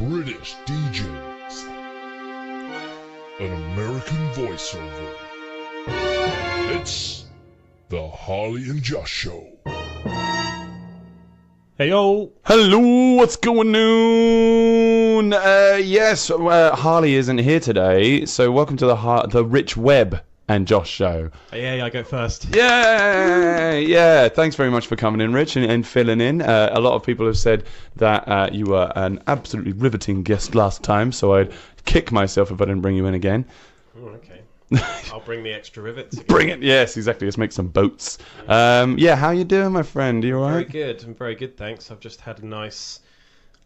British DJs, an American voiceover. It's the Harley and Josh Show. Hey yo! Hello, what's going on? Yes, Harley isn't here today, so welcome to the Rich Webb and Josh Show. Yeah, I go first. Yeah. Thanks very much for coming in, Rich, and filling in. A lot of people have said that you were an absolutely riveting guest last time, so I'd kick myself if I didn't bring you in again. Oh, okay. I'll bring the extra rivets again. Bring it, yes, exactly. Let's make some boats. Yeah, how you doing, my friend? Are you alright? I'm very good, thanks. I've just had a nice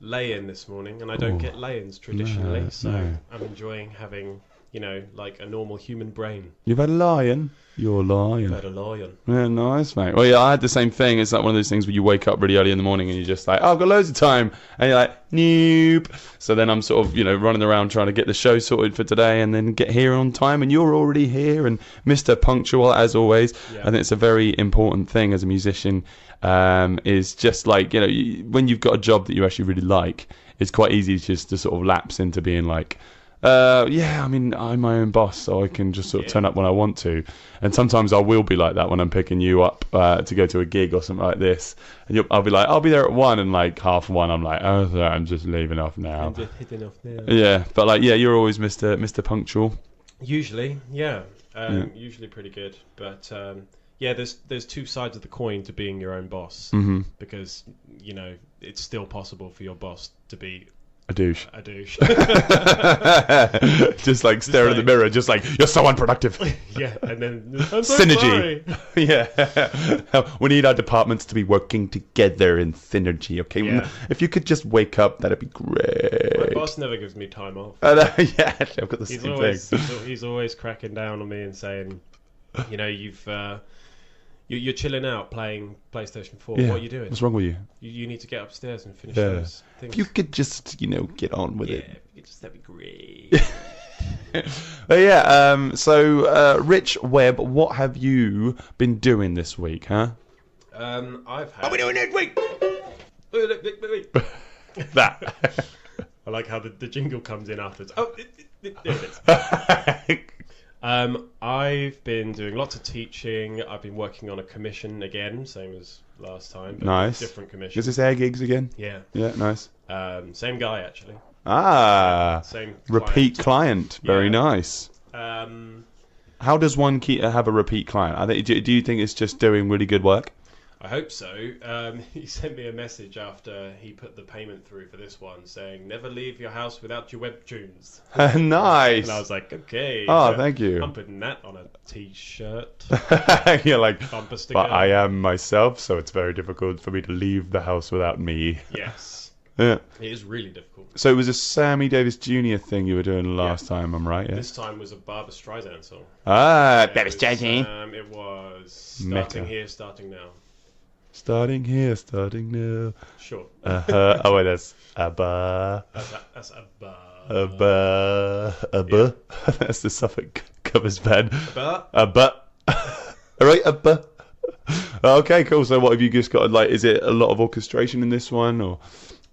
lay-in this morning, and I don't get lay-ins traditionally, so I'm enjoying having, like a normal human brain. You've had a lion? You're a lion. I've had a lion. Yeah, nice, mate. Well, yeah, I had the same thing. It's like one of those things where you wake up really early in the morning and you're just like, oh, I've got loads of time. And you're like, nope. So then I'm sort of, running around trying to get the show sorted for today and then get here on time. And you're already here and Mr. Punctual, as always. Yeah. I think it's a very important thing as a musician, is just like, when you've got a job that you actually really like, it's quite easy just to sort of lapse into being like, I'm my own boss, so I can just sort of turn up when I want to. And sometimes I will be like that when I'm picking you up to go to a gig or something like this. And I'll be like, I'll be there at 1, and like 1:30, I'm like, oh, sorry, I'm just leaving off now. I'm just hitting off now. Yeah, but like, you're always Mr. Punctual. Usually, usually pretty good. But there's two sides of the coin to being your own boss, because it's still possible for your boss to be a douche. Just like staring in the mirror, just like, you're so unproductive. Yeah, and then I'm so synergy. Sorry. Yeah. We need our departments to be working together in synergy, okay? Yeah. If you could just wake up, that'd be great. My boss never gives me time off. Yeah, actually, I've got the same thing. He's always cracking down on me and saying, you're chilling out playing PlayStation 4. Yeah. What are you doing? What's wrong with you? You need to get upstairs and finish those things. If you could just, get on with it. Yeah, that'd be great. So, Rich Webb, what have you been doing this week, huh? I've had... What are we doing next week? Wait. That. I like how the jingle comes in afterwards. Oh, there it is. I've been doing lots of teaching. I've been working on a commission again, same as last time. But nice. Different commission. Is this air gigs again? Yeah. Yeah, nice. Same guy, actually. Same repeat client. Very nice. How does one have a repeat client? Do you think it's just doing really good work? I hope so. He sent me a message after he put the payment through for this one saying, never leave your house without your Webbtunes. Nice. And I was like, okay. Oh, thank you. I'm putting that on a t-shirt. You're like, bumper sticker. But I am myself, so it's very difficult for me to leave the house without me. Yes. Yeah. It is really difficult. So it was a Sammy Davis Jr. thing you were doing last time, I'm right? Yeah. This time was a Barbra Streisand song. Barbra Streisand. It was Starting Here, Starting Now. Starting here, starting now. Sure. Oh, wait, that's Abba. That's Abba. Abba. That's the Suffolk covers band. Abba. Alright, Abba. Okay, cool. So what have you just got, like, is it a lot of orchestration in this one, or?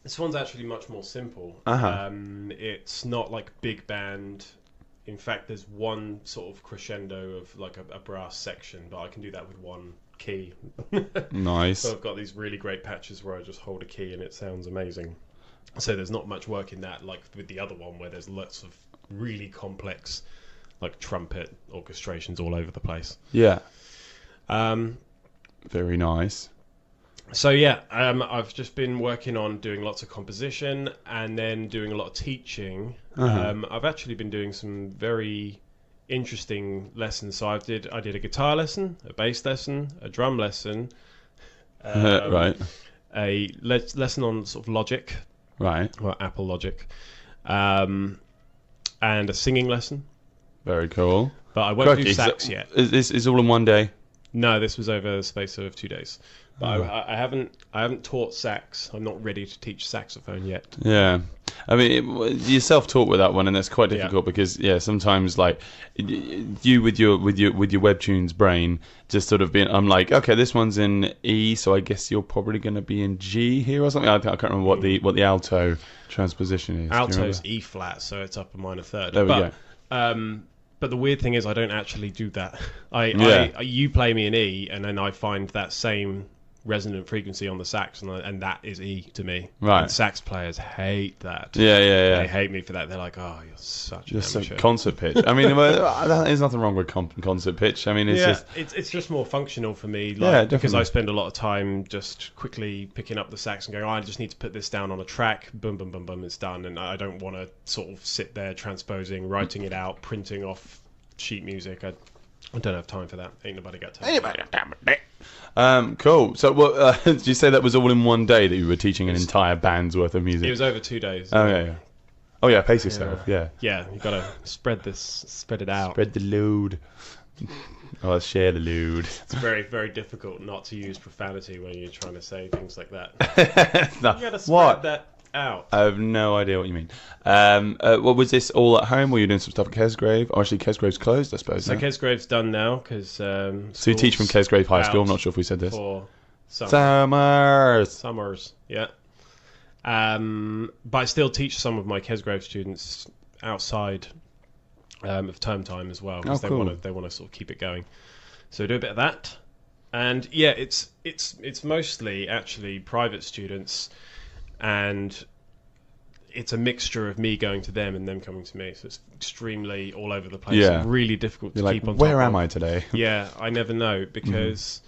This one's actually much more simple. It's not like big band. In fact, there's one sort of crescendo of like a brass section, but I can do that with one key. Nice. So I've got these really great patches where I just hold a key and it sounds amazing. So there's not much work in that, like with the other one where there's lots of really complex, like trumpet orchestrations all over the place. Yeah. Very nice. So yeah, I've just been working on doing lots of composition and then doing a lot of teaching. I've actually been doing some very interesting lessons. So I did a guitar lesson, a bass lesson, a drum lesson, right, a lesson on sort of Logic, right, or Apple Logic, and a singing lesson. Very cool. But I won't do sax yet. Is all in one day? No, this was over the space of 2 days. But I haven't taught sax. I'm not ready to teach saxophone yet. Yeah. I mean, you self-taught with that one, and that's quite difficult because sometimes like you with your Webbtunes brain just sort of being, I'm like, okay, this one's in E, so I guess you're probably going to be in G here or something. I can't remember what the alto transposition is. Alto's E flat, so it's up a minor third. There we go. But the weird thing is, I don't actually do that. You play me an E, and then I find that same resonant frequency on the sax, and that is E to me. Right. And sax players hate that. Yeah. They hate me for that. They're like, "Oh, you're such an amateur." Concert pitch. I mean, there's nothing wrong with concert pitch. I mean, it's just more functional for me. Like, because I spend a lot of time just quickly picking up the sax and going, I just need to put this down on a track. Boom, boom, boom, boom, it's done. And I don't want to sort of sit there transposing, writing it out, printing off sheet music. I don't have time for that. Ain't nobody got time. Cool. So, did you say that was all in one day that you were teaching an entire band's worth of music? It was over 2 days. Oh yeah. Oh yeah. Pace yourself. Yeah. Yeah. You gotta spread it out. Spread the load. Oh, share the load. It's very, very difficult not to use profanity when you're trying to say things like that. No. You gotta spread that out. I have no idea what you mean. What was this all at home? Were you doing some stuff at Kesgrave? Oh, actually, Kesgrave's closed, I suppose. So Kesgrave's done now because. So you teach from Kesgrave High School. I'm not sure if we said this. For Summers. Yeah. But I still teach some of my Kesgrave students outside of term time as well because they want to sort of keep it going. So do a bit of that, and it's mostly actually private students. And it's a mixture of me going to them and them coming to me. So it's extremely all over the place. Yeah. Really difficult to keep on top of. Where am I today? Yeah, I never know because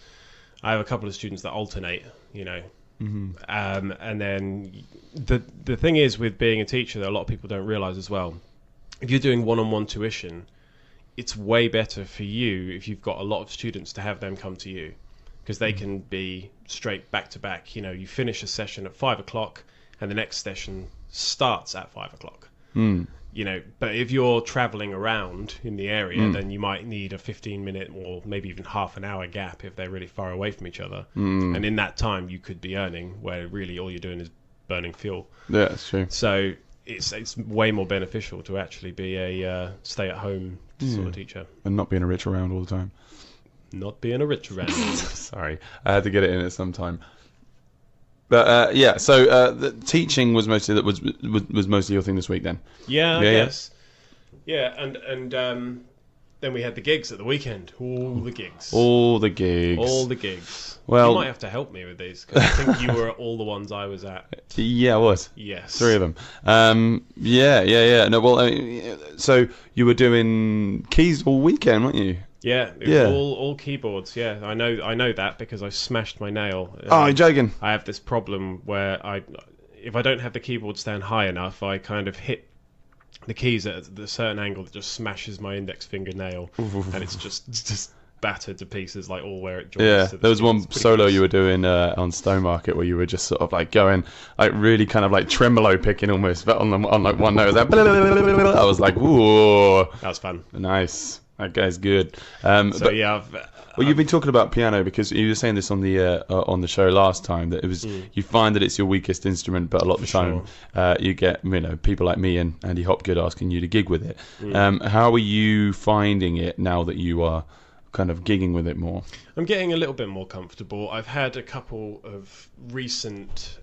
I have a couple of students that alternate, you know. And then the thing is with being a teacher that a lot of people don't realise as well, if you're doing one-on-one tuition, it's way better for you if you've got a lot of students to have them come to you. Because they can be straight back to back. You know, you finish a session at 5 o'clock and the next session starts at 5 o'clock. You know, but if you're traveling around in the area, then you might need a 15-minute or maybe even half an hour gap if they're really far away from each other. And in that time, you could be earning where really all you're doing is burning fuel. Yeah, that's true. So it's way more beneficial to actually be a stay-at-home sort of teacher. And not being a rich around all the time. Not being a rich around. Sorry, I had to get it in at some time. But so the teaching was mostly was mostly your thing this week then. Yeah, I guess. Yeah, and then we had the gigs at the weekend. All the gigs. Well, you might have to help me with these because I think you were at all the ones I was at. Yeah, I was. Yes, 3 of them. Yeah. No, well, so you were doing keys all weekend, weren't you? Yeah, it was all keyboards. Yeah, I know that because I smashed my nail. Oh, you're joking. I have this problem where if I don't have the keyboard stand high enough, I kind of hit the keys at a certain angle that just smashes my index fingernail, and it's just battered to pieces, like all where it joins. Yeah, to the there was one solo gross. you were doing on Stone Market where you were just sort of like going, like really kind of like tremolo picking almost, but on like one note. I was like, ooh, that was fun. Nice. That guy's good. Well, you've been talking about piano because you were saying this on the show last time that it was you find that it's your weakest instrument, but a lot of the time you get people like me and Andy Hopgood asking you to gig with it. How are you finding it now that you are kind of gigging with it more? I'm getting a little bit more comfortable. I've had a couple of recent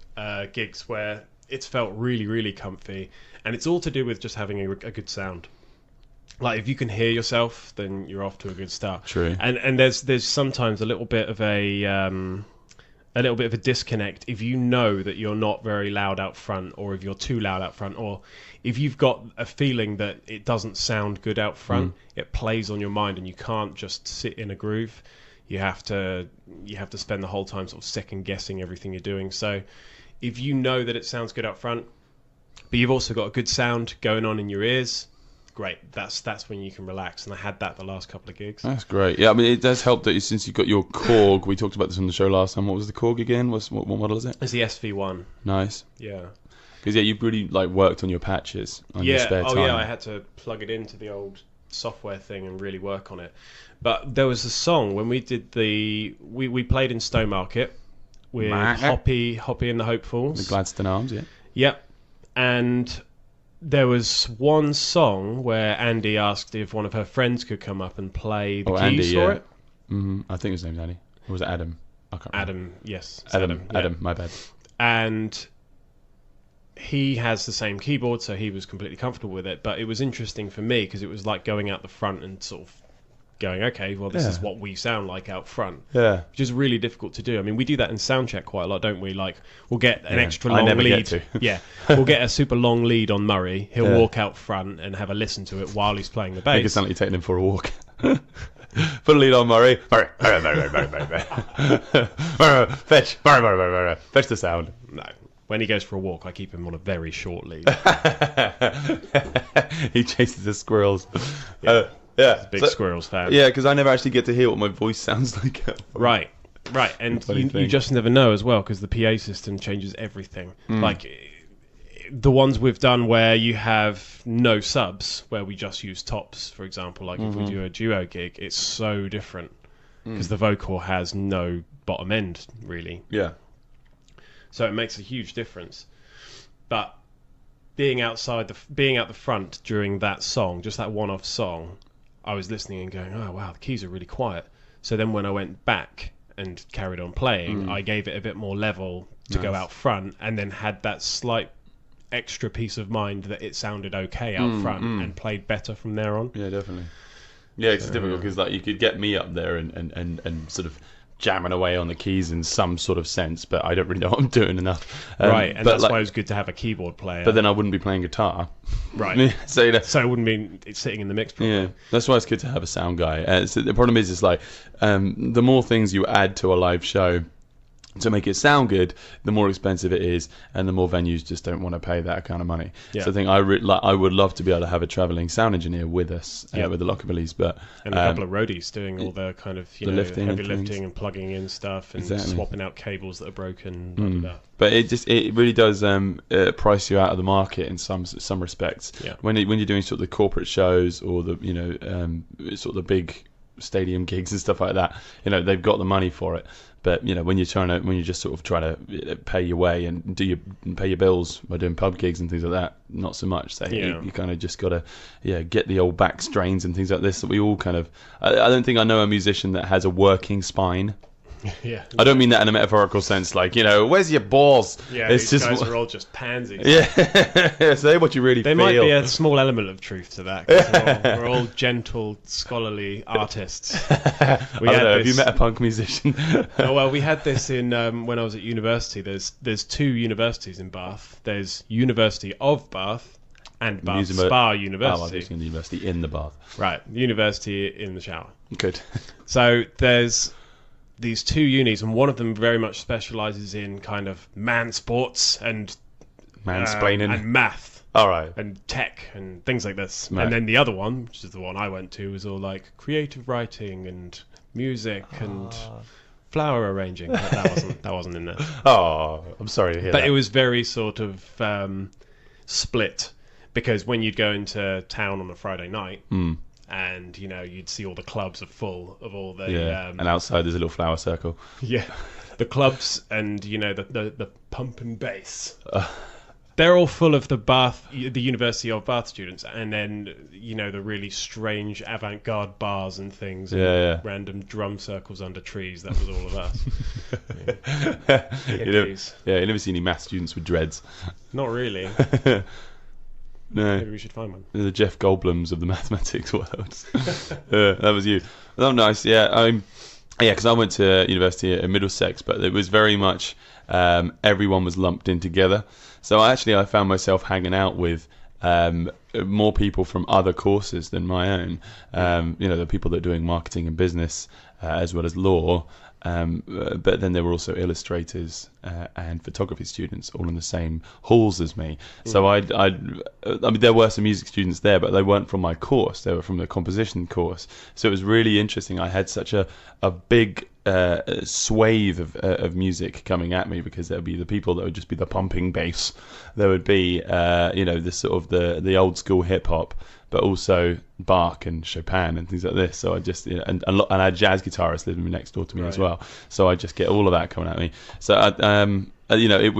gigs where it's felt really, really comfy, and it's all to do with just having a good sound. Like if you can hear yourself, then you're off to a good start. True. And there's sometimes a little bit of a disconnect if you know that you're not very loud out front, or if you're too loud out front, or if you've got a feeling that it doesn't sound good out front. It plays on your mind, and you can't just sit in a groove. You have to spend the whole time sort of second guessing everything you're doing. So if you know that it sounds good out front, but you've also got a good sound going on in your ears, great. That's when you can relax, and I had that the last couple of gigs. That's great. Yeah, I mean, it does help that since you've got your Korg. We talked about this on the show last time. What was the Korg again? What model is it? It's the SV1. Nice. Yeah. Because you've really like worked on your patches on your spare time. Yeah, I had to plug it into the old software thing and really work on it. But there was a song when we did we played in Stone Market with Hoppi and the Hopefuls. The Gladstone Arms, yeah. Yep. And there was one song where Andy asked if one of her friends could come up and play the keys for it. I think his name's Andy. Or was it Adam? I can't remember. Adam, yes. Adam, my bad. And he has the same keyboard, so he was completely comfortable with it. But it was interesting for me because it was like going out the front and sort of going, okay, well, this is what we sound like out front. Yeah. Which is really difficult to do. I mean, we do that in soundcheck quite a lot, don't we? Like, we'll get an extra long I never lead. Get to. Yeah. We'll get a super long lead on Murray. He'll walk out front and have a listen to it while he's playing the bass. Make it sound like you're taking him for a walk. Put a lead on Murray. Murray. Fetch. Murray. Fetch the sound. No. When he goes for a walk, I keep him on a very short lead. He chases the squirrels. Yeah. Yeah. Big squirrels fan. Yeah, because I never actually get to hear what my voice sounds like. Right. And you just never know as well, because the PA system changes everything. Like the ones we've done where you have no subs, where we just use tops, for example, like if we do a duo gig, it's so different because the vocal has no bottom end, really. Yeah. So it makes a huge difference. But being out the front during that song, just that one-off song, I was listening and going, oh wow, the keys are really quiet. So then when I went back and carried on playing, I gave it a bit more level to go out front, and then had that slight extra peace of mind that it sounded okay out front and played better from there on. Yeah, definitely. Yeah, it's difficult because like you could get me up there and sort of jamming away on the keys in some sort of sense, but I don't really know what I'm doing enough. Right, and that's why it was good to have a keyboard player. But then I wouldn't be playing guitar. Right. So it wouldn't be sitting in the mix properly. Yeah, that's why it's good to have a sound guy. So the problem is, it's like the more things you add to a live show to make it sound good, the more expensive it is, and the more venues just don't want to pay that kind of money. Yeah. So I think I would love to be able to have a travelling sound engineer with us, with the Lockerbillies, but and a couple of roadies doing all the kind of heavy lifting and plugging in stuff and swapping out cables that are broken. Blah, blah, blah. But it really does price you out of the market in some respects. Yeah. When you're doing sort of the corporate shows or the sort of the big stadium gigs and stuff like that, they've got the money for it. But when you're just sort of trying to pay your way and pay your bills by doing pub gigs and things like that, not so much. So you kind of just got to get the old back strains and things like this that we all kind of. I don't think I know a musician that has a working spine. Yeah. I don't mean that in a metaphorical sense, like, where's your balls? Yeah, these guys are all just pansies. Yeah, say what you really feel. There might be a small element of truth to that, 'cause we're all gentle, scholarly artists. Have you met a punk musician? Oh, well, we had this in when I was at university. There's two universities in Bath. There's University of Bath and Bath Spa University. Oh, I was in the university in the Bath. Right, university in the shower. Good. So there's these two unis, and one of them very much specialises in kind of man sports and mansplaining and math, all right, and tech and things like this. Right. And then the other one, which is the one I went to, was all like creative writing and music and flower arranging. That wasn't in there. Oh, I'm sorry to hear that. But it was very sort of split, because when you'd go into town on a Friday night. And you'd see all the clubs are full of all the and outside there's a little flower circle. Yeah, the clubs and the pump and bass. They're all full of the University of Bath students, and then the really strange avant-garde bars and things. And random drum circles under trees. That was all of us. You never see any math students with dreads. Not really. No. Maybe we should find one. The Jeff Goldblums of the mathematics world. That was you. Oh, nice. Yeah, because I went to university in Middlesex, but it was very much everyone was lumped in together. So I found myself hanging out with more people from other courses than my own. The people that are doing marketing and business as well as law. But then there were also illustrators and photography students all in the same halls as me. So I mean, there were some music students there, but they weren't from my course. They were from the composition course. So it was really interesting. I had such a big swathe of music coming at me, because there would be the people that would just be the pumping bass. There would be the sort of the old school hip hop, but also Bach and Chopin and things like this. So I just and I had jazz guitarists living next door to me as well. So I just get all of that coming at me. So it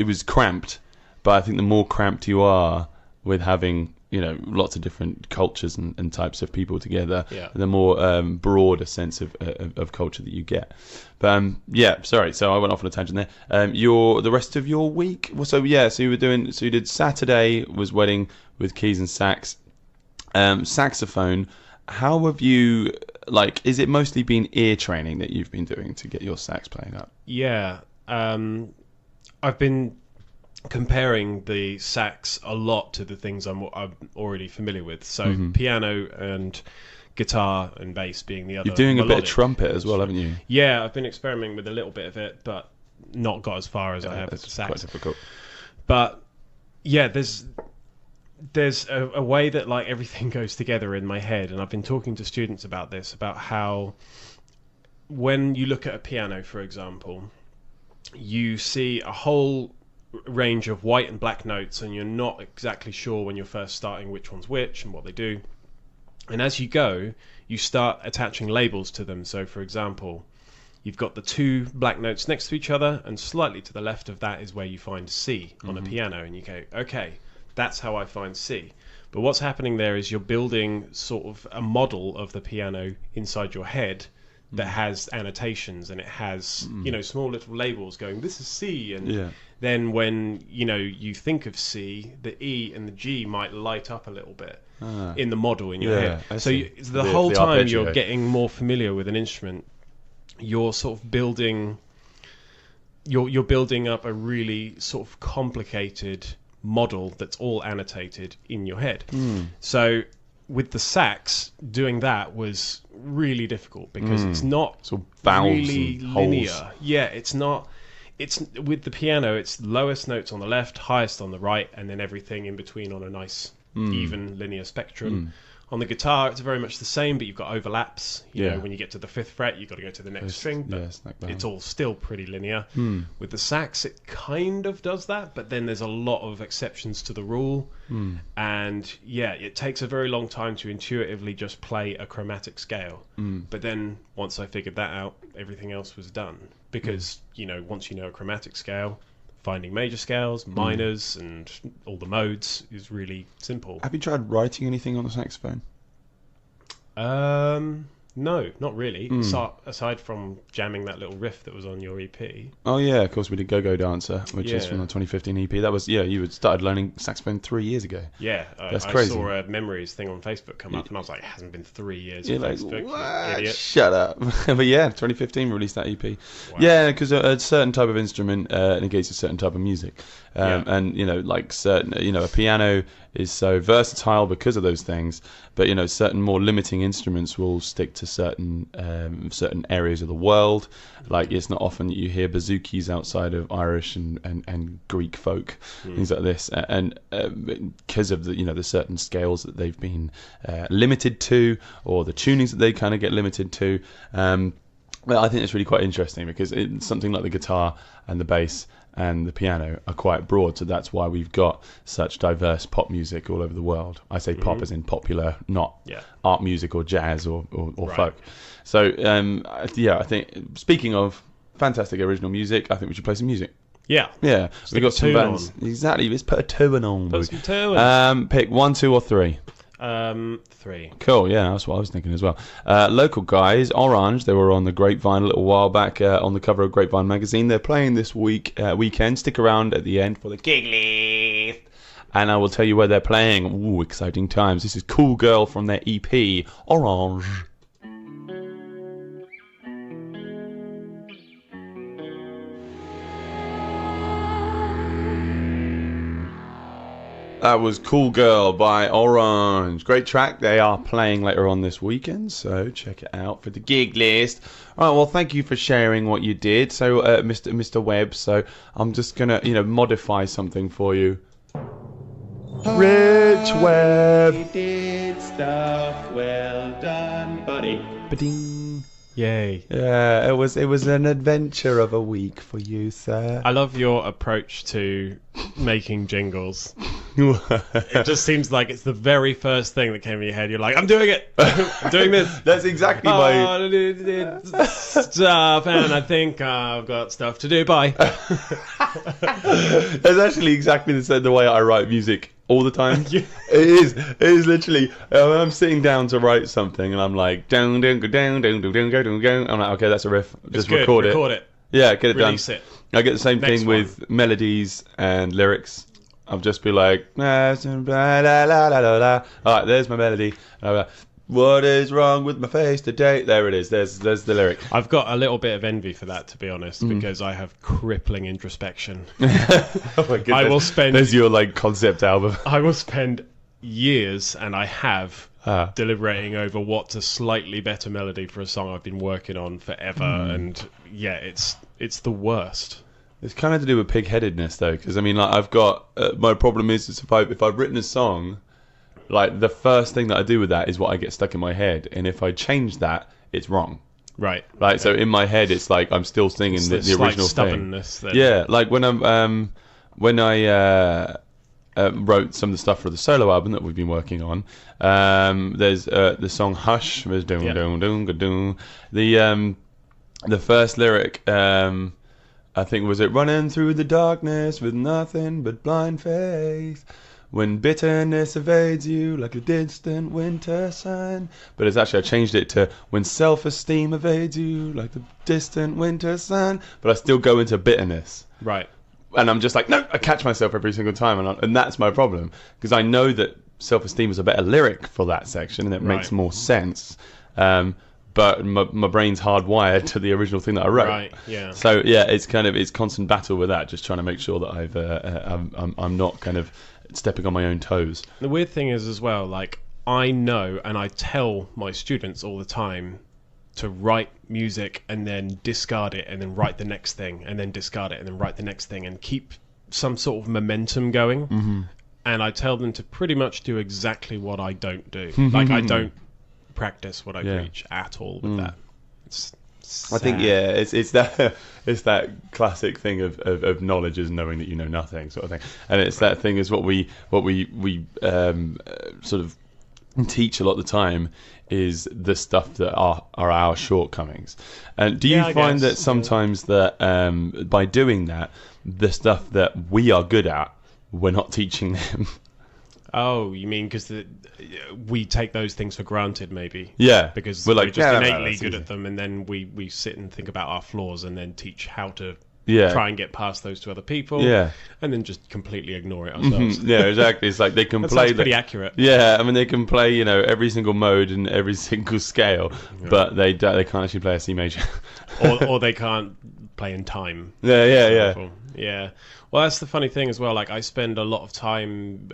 was cramped, but I think the more cramped you are with having, you know, lots of different cultures and types of people together, the more broad a sense of culture that you get. But yeah, sorry, so I went off on a tangent there. The rest of your week, so you did Saturday was wedding with keys and sax, saxophone. How have you, like, is it mostly been ear training that you've been doing to get your sax playing up? Yeah, I've been comparing the sax a lot to the things I'm already familiar with. So piano and guitar and bass being the other. You're doing a bit of trumpet as well, haven't you? Yeah, I've been experimenting with a little bit of it, but not got as far as I have with the sax. Quite difficult. But yeah, there's a way that like everything goes together in my head, and I've been talking to students about this, about how when you look at a piano, for example, you see a whole range of white and black notes, and you're not exactly sure when you're first starting which one's which and what they do. And as you go, you start attaching labels to them. So for example, you've got the two black notes next to each other, and slightly to the left of that is where you find C on a piano, and you go, okay, that's how I find C. But what's happening there is you're building sort of a model of the piano inside your head that has annotations, and it has you know, small little labels going, this is C, and then when you know you think of C, the E and the G might light up a little bit in the model in your head. So the whole time you're getting more familiar with an instrument, you're sort of building you're building up a really sort of complicated model that's all annotated in your head. So with the sax, doing that was really difficult because it's not so valves really and linear. holes. Yeah, it's not. It's with the piano, it's lowest notes on the left, highest on the right, and then everything in between on a nice even linear spectrum. On the guitar, it's very much the same, but you've got overlaps. You know, when you get to the 5th fret, you've got to go to the next string, but it's all still pretty linear. With the sax, it kind of does that, but then there's a lot of exceptions to the rule. And yeah, it takes a very long time to intuitively just play a chromatic scale. But then once I figured that out, everything else was done. Because, you know, once you know a chromatic scale, finding major scales, minors, and all the modes is really simple. Have you tried writing anything on the saxophone? No, not really. Aside from jamming that little riff that was on your EP. Oh yeah, of course we did Go-Go Dancer, which is from the 2015 EP. That was, you had started learning saxophone 3 years ago. Yeah, that's crazy. I saw a Memories thing on Facebook come up, and I was like, it hasn't been 3 years on like, Facebook, what? you idiot. Shut up. But yeah, 2015 released that EP. Wow. Yeah, because a certain type of instrument negates a certain type of music. And, you know, like certain, you know, a piano is so versatile because of those things, but, you know, certain more limiting instruments will stick to certain areas of the world. Like, it's not often that you hear bouzouki's outside of Irish and Greek folk, things like this, and because of the, you know, the certain scales that they've been limited to, or the tunings that they kind of get limited to. Well, I think it's really quite interesting because it's something like the guitar and the bass and the piano are quite broad, so that's why we've got such diverse pop music all over the world. I say pop as in popular, not art music or jazz or folk. So I think, speaking of fantastic original music, I think we should play some music. Yeah, we've got some bands. Exactly, let's put a tune on. Put some tunes. Pick 1, 2, or 3. 3. Cool, yeah, that's what I was thinking as well. Local guys, Oranje, they were on the Grapevine a little while back on the cover of Grapevine magazine. They're playing this weekend. Stick around at the end for the gig list, and I will tell you where they're playing. Ooh, exciting times. This is Cool Girl from their EP, Oranje. That was Cool Girl by Oranje. Great track. They are playing later on this weekend, so check it out for the gig list. All right, well, thank you for sharing what you did, so Mr. Webb. So I'm just gonna, modify something for you. Rich Webb. He did stuff well done, buddy. Ba-ding. Yay. Yeah, it was an adventure of a week for you, sir. I love your approach to making jingles. It just seems like it's the very first thing that came in your head. You're like, I'm doing it. I'm doing this. That's exactly my... stuff, and I think I've got stuff to do. Bye. That's actually exactly the way I write music all the time. Yeah. It is literally when I'm sitting down to write something and I'm like down down go down down down down go down go. I'm like, okay, that's a riff. Just record it. Yeah, get it Release done. it. I get the same Next thing one. with melodies and lyrics. I'll just be like, la, la, la, la, la, la. All right, there's my melody. And I'll be like, what is wrong with my face today? There it is. There's the lyric. I've got a little bit of envy for that, to be honest, because I have crippling introspection. Oh my goodness. I will spend. There's your like concept album. I will spend years, and I have, deliberating over what's a slightly better melody for a song I've been working on forever, and yeah, it's the worst. It's kind of to do with pig-headedness, though, because I mean, like, I've got my problem is if I've written a song, like the first thing that I do with that is what I get stuck in my head, and if I change that, it's wrong. Right. Like, so in my head, it's like I'm still singing the original thing. Stubbornness. Then. Yeah, like when I wrote some of the stuff for the solo album that we've been working on. There's the song "Hush." There's doom doom doom doom. The first lyric. I think was it running through the darkness with nothing but blind faith. When bitterness evades you like a distant winter sun. But it's actually, I changed it to when self-esteem evades you like the distant winter sun. But I still go into bitterness. Right. And I'm just like, no, I catch myself every single time. And that's my problem. Because I know that self-esteem is a better lyric for that section and it makes more sense. But my brain's hardwired to the original thing that I wrote. Right. Yeah. So yeah, it's constant battle with that, just trying to make sure that I'm not kind of stepping on my own toes. The weird thing is as well, like I know, and I tell my students all the time to write music and then discard it, and then write the next thing, and then discard it, and then write the next thing, and keep some sort of momentum going. Mm-hmm. And I tell them to pretty much do exactly what I don't do. Like I don't practice what I preach at all with that. It's sad. I think it's that classic thing of knowledge is knowing that you know nothing sort of thing, and it's that thing is what we sort of teach a lot of the time is the stuff that are our shortcomings. And do you find that sometimes that by doing that, the stuff that we are good at, we're not teaching them? Oh, you mean because we take those things for granted, maybe? Yeah. Because we're just innately that's good easy at them, and then we sit and think about our flaws and then teach how to try and get past those to other people. Yeah. And then just completely ignore it ourselves. Yeah, exactly. It's like they can play... That's pretty accurate. Yeah, I mean, they can play, every single mode and every single scale, but they can't actually play a C major. or they can't play in time. Yeah. Yeah. Well, that's the funny thing as well. Like, I spend a lot of time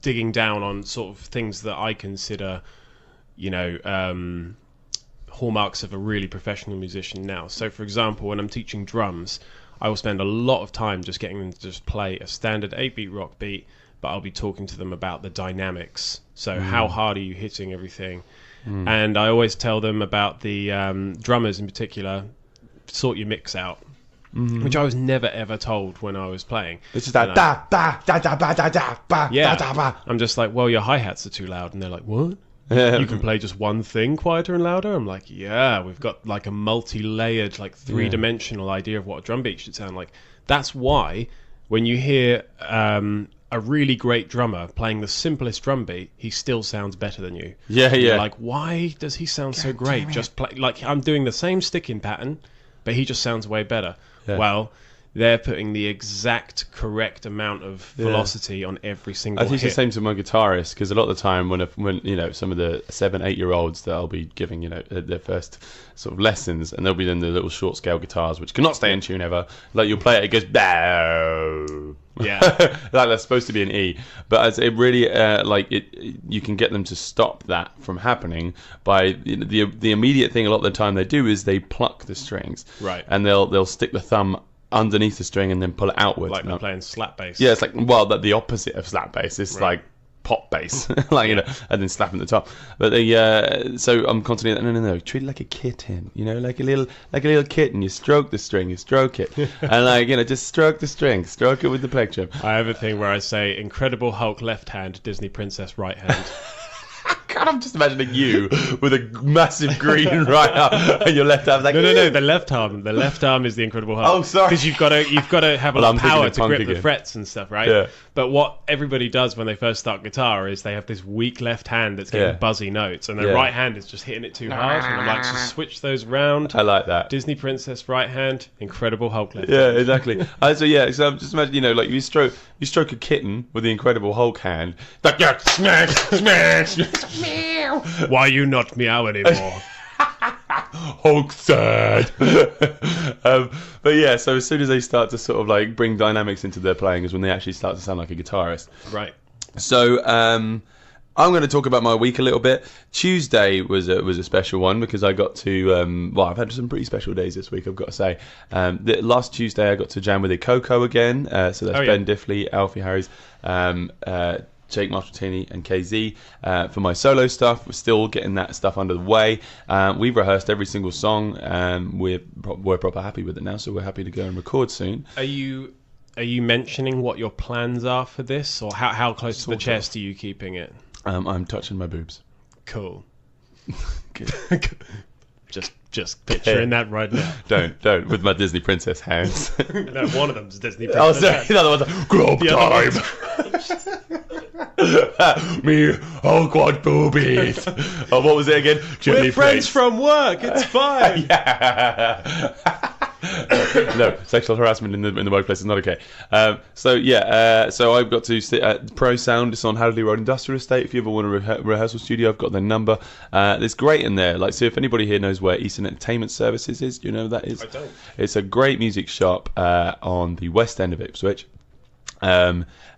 digging down on sort of things that I consider, hallmarks of a really professional musician now. So, for example, when I'm teaching drums, I will spend a lot of time just getting them to just play a standard 8-beat rock beat, but I'll be talking to them about the dynamics. So how hard are you hitting everything? And I always tell them about the drummers in particular, sort your mix out. Which I was never ever told when I was playing. It's just that da da da da da da da da yeah. da da. I'm just like, well, your hi-hats are too loud, and they're like, what? You can play just one thing quieter and louder? I'm like, yeah, we've got like a multi-layered, like three-dimensional idea of what a drum beat should sound like. That's why when you hear a really great drummer playing the simplest drum beat, he still sounds better than you. Yeah. You're like, why does he sound so great? Just play like I'm doing the same sticking pattern, but he just sounds way better. Yeah. Well, they're putting the exact correct amount of velocity on every single I think hit. it's the same to my guitarist, because a lot of the time when some of the 7-8-year-olds that I'll be giving their first sort of lessons, and they'll be in the little short scale guitars which cannot stay in tune ever, like you'll play it goes bow. Yeah. Like that's supposed to be an E, but as it really you can get them to stop that from happening by the immediate thing. A lot of the time they do is they pluck the strings, right, and they'll stick the thumb underneath the string and then pull it outwards. Like they're playing slap bass. Yeah, it's like, well, the opposite of slap bass. It's like pop bass, like and then slapping the top. But so I'm constantly no, treat it like a kitten, like a little kitten. You stroke the string, you stroke it, and just stroke the string, stroke it with the plectrum. I have a thing where I say Incredible Hulk left hand, Disney Princess right hand. God, I'm just imagining you with a massive green right arm and your left arm like no, the left arm. The left arm is the Incredible Hulk. Oh, sorry. Because you've got to have a lot of power to grip the frets and stuff, right? Yeah. But what everybody does when they first start guitar is they have this weak left hand that's getting buzzy notes, and their right hand is just hitting it too hard. And I'm like, so switch those round. I like that. Disney Princess right hand, Incredible Hulk left. Yeah, exactly. So I'm just imagining, like you stroke a kitten with the Incredible Hulk hand, like smash, smash. Why are you not meow anymore? Hulk sad. But yeah, so as soon as they start to sort of like bring dynamics into their playing is when they actually start to sound like a guitarist. Right. So I'm going to talk about my week a little bit. Tuesday was a special one because I got to I've had some pretty special days this week, I've got to say. Last Tuesday I got to jam with Coco again. So that's Ben Diffley, Alfie Harris, Jake Martini and KZ for my solo stuff. We're still getting that stuff under the way. We've rehearsed every single song, and we're proper happy with it now. So we're happy to go and record soon. Are you mentioning what your plans are for this, or how close to the chest are you keeping it? I'm touching my boobs. Cool. Just picturing that right now. Don't with my Disney Princess hands. No, one of them's Disney Princess. Oh, sorry, the other one's grub time. Me, quad boobies. What was it again? We're friends from work. It's fine. No, sexual harassment in the workplace is not okay. So I've got to sit at Prosound. It's on Hadley Road Industrial Estate. If you ever want a rehearsal studio, I've got their number. It's great in there. Like, so if anybody here knows where Eastern Entertainment Services is, do you know what that is? I don't. It's a great music shop on the west end of Ipswich.